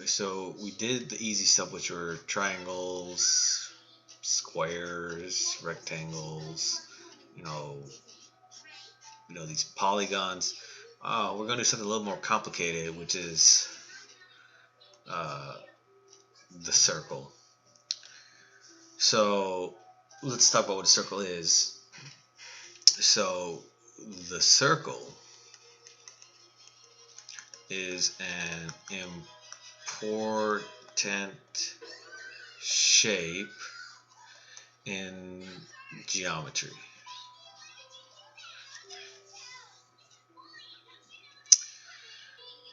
So we did the easy stuff, which were triangles, squares, rectangles, you know, these polygons. We're going to do something a little more complicated, which is uh, the circle. So let's talk about what a circle is. So the circle is an important shape in geometry.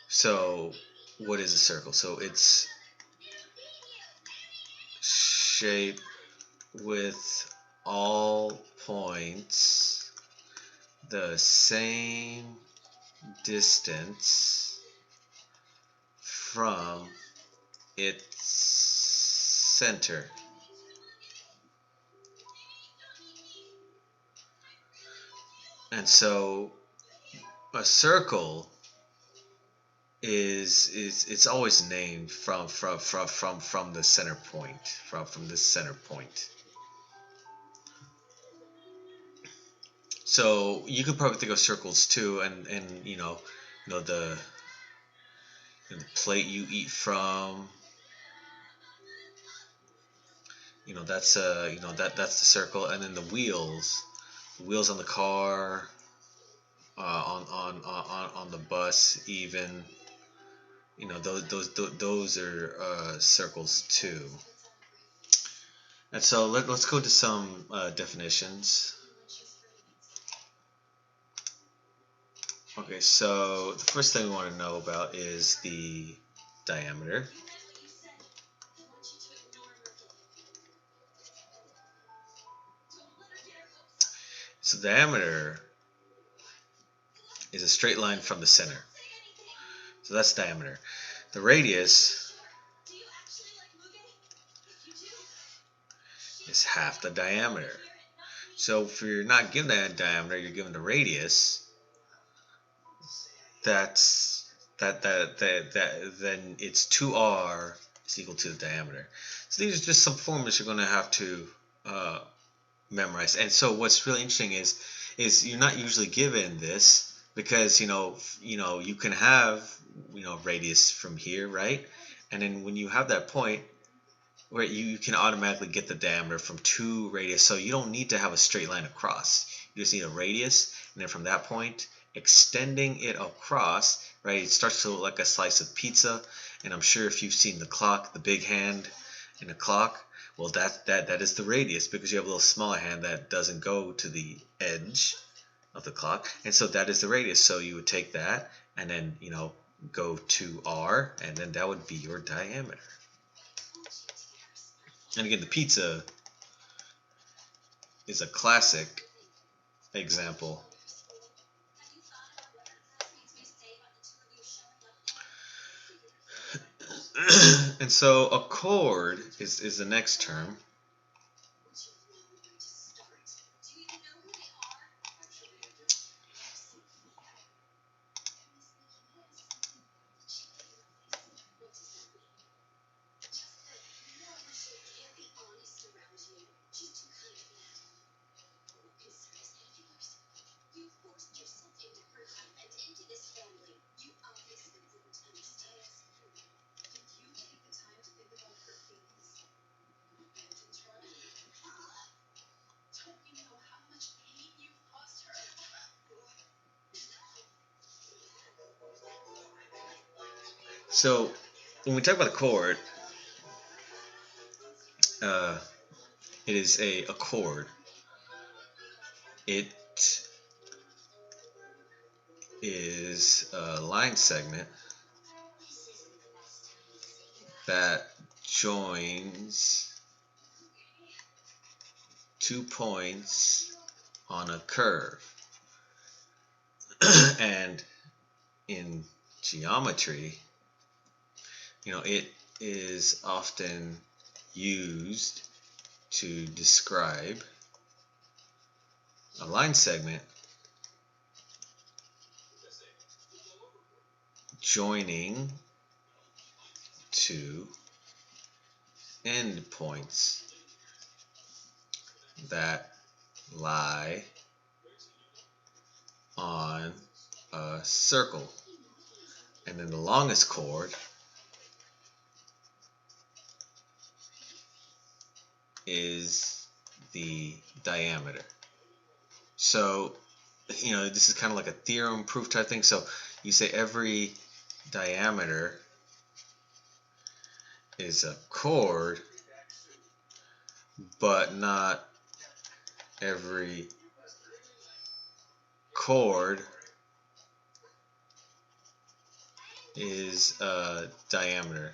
So what is a circle? So it's shape with all points the same distance from its center. And so a circle is it's always named from the center point, from this center point. So you could probably think of circles too, and the plate you eat from, that's that's the circle, and then the wheels on the car, on the bus, even, those are circles too. And so let's go to some definitions. Okay, so the first thing we want to know about is the diameter. So diameter is a straight line from the center. So that's diameter. The radius is half the diameter. So if you're not given that diameter, you're given the radius. Then it's 2r is equal to the diameter. So these are just some formulas you're going to have to memorize. And so what's really interesting is you're not usually given this, because you can have radius from here, right? And then when you have that point where you can automatically get the diameter from 2 radius, so you don't need to have a straight line across. You just need a radius, and then from that point, extending it across, right? It starts to look like a slice of pizza. And I'm sure if you've seen the clock, the big hand in a clock, well, that is the radius, because you have a little smaller hand that doesn't go to the edge of the clock, and so that is the radius. So you would take that and then go to r, and then that would be your diameter. And again, the pizza is a classic example. And so a chord is the next term. So when we talk about a chord, it is a chord. It is a line segment that joins 2 points on a curve. And in geometry, it is often used to describe a line segment joining two endpoints that lie on a circle. And then the longest chord is the diameter. So, this is kind of like a theorem proof type thing. So you say every diameter is a chord, but not every chord is a diameter.